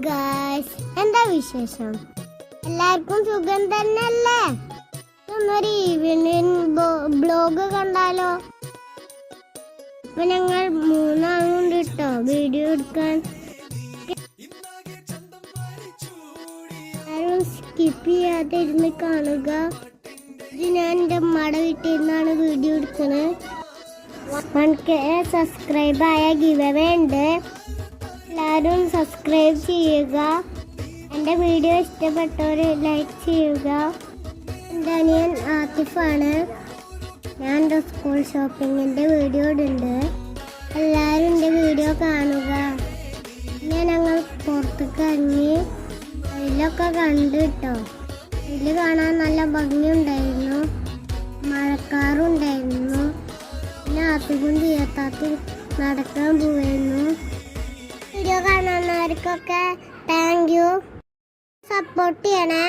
Guys, എന്താ വിശേഷം? എല്ലാവർക്കും സുഖം തന്നെയല്ലേ? ഒരു ഈവനിങ് ബ്ലോഗ് കണ്ടാലോ? ഇപ്പൊ ഞങ്ങൾ മൂന്നാളുണ്ട് കേട്ടോ വീഡിയോ എടുക്കാൻ. ആരും സ്കിപ്പ് ചെയ്യാതെ ഇരുന്ന് കാണുക. ഇത് ഞാൻ എൻ്റെ അമ്മയുടെ വീട്ടിൽ നിന്നാണ് വീഡിയോ എടുക്കുന്നത്. 1K സബ്സ്ക്രൈബ് ആയ ഗിവ് അവേ ഉണ്ട്. എല്ലാവരും സബ്സ്ക്രൈബ് ചെയ്യുക. എൻ്റെ വീഡിയോ ഇഷ്ടപ്പെട്ടവർ ലൈക്ക് ചെയ്യുക. എൻ്റെ അനിയൻ ആത്തിഫാണ്. ഞാൻ എൻ്റെ സ്കൂൾ ഷോപ്പിങ്ങിൻ്റെ വീഡിയോ ഇടുന്നുണ്ട്. എല്ലാവരും എൻ്റെ വീഡിയോ കാണുക. പിന്നെ ഞങ്ങൾ പുറത്തേക്ക് ഇറങ്ങി ഇതിലൊക്കെ കണ്ടു കേട്ടോ. ഇതിൽ കാണാൻ നല്ല ഭംഗിയുണ്ടായിരുന്നു. മഴക്കാറുണ്ടായിരുന്നു. പിന്നെ ആത്തിഫും തീയത്താത്തി നടക്കാൻ പോയിരുന്നു. വീഡിയോ കാണുന്നവർക്കൊക്കെ താങ്ക് യു. സപ്പോർട്ട് ചെയ്യണേ.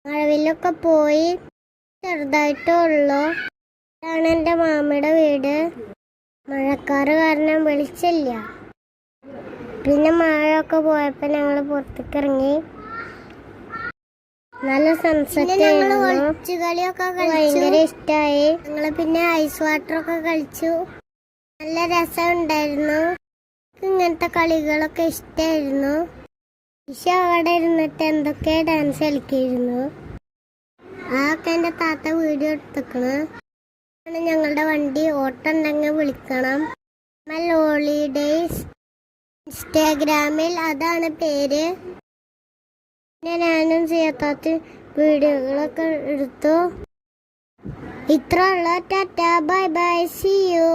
മഴവിലൊക്കെ പോയി ചെറുതായിട്ടേ ഉള്ളൂ. ഇതാണ് എൻ്റെ മാമയുടെ വീട്. മഴക്കാറ് കാരണം വെളിച്ചില്ല. പിന്നെ മഴയൊക്കെ പോയപ്പോൾ ഞങ്ങൾ പുറത്തേക്ക് ഇറങ്ങി. നല്ല സൺസെറ്റ് കളിയൊക്കെ ഭയങ്കര ഇഷ്ടമായി. ഞങ്ങൾ പിന്നെ ഐസ് വാട്ടറൊക്കെ കളിച്ചു. നല്ല രസമുണ്ടായിരുന്നു. ഇങ്ങനത്തെ കളികളൊക്കെ ഇഷ്ടമായിരുന്നു. അവിടെ ഇരുന്നിട്ട് എന്തൊക്കെ ഡാൻസ് കളിക്കായിരുന്നു. അതൊക്കെ എൻ്റെ താത്ത വീഡിയോ എടുത്തേക്കണ്. ഞങ്ങളുടെ വണ്ടി ഓട്ടം ഉണ്ടെങ്കിൽ വിളിക്കണം. ഹോളിഡേയ്സ് ഇൻസ്റ്റാഗ്രാമിൽ അതാണ് പേര്. പിന്നെ ഞാനും ചെയ്യാത്ത വീഡിയോകളൊക്കെ എടുത്തു. ഇത്ര ഉള്ള tata bye bye see U.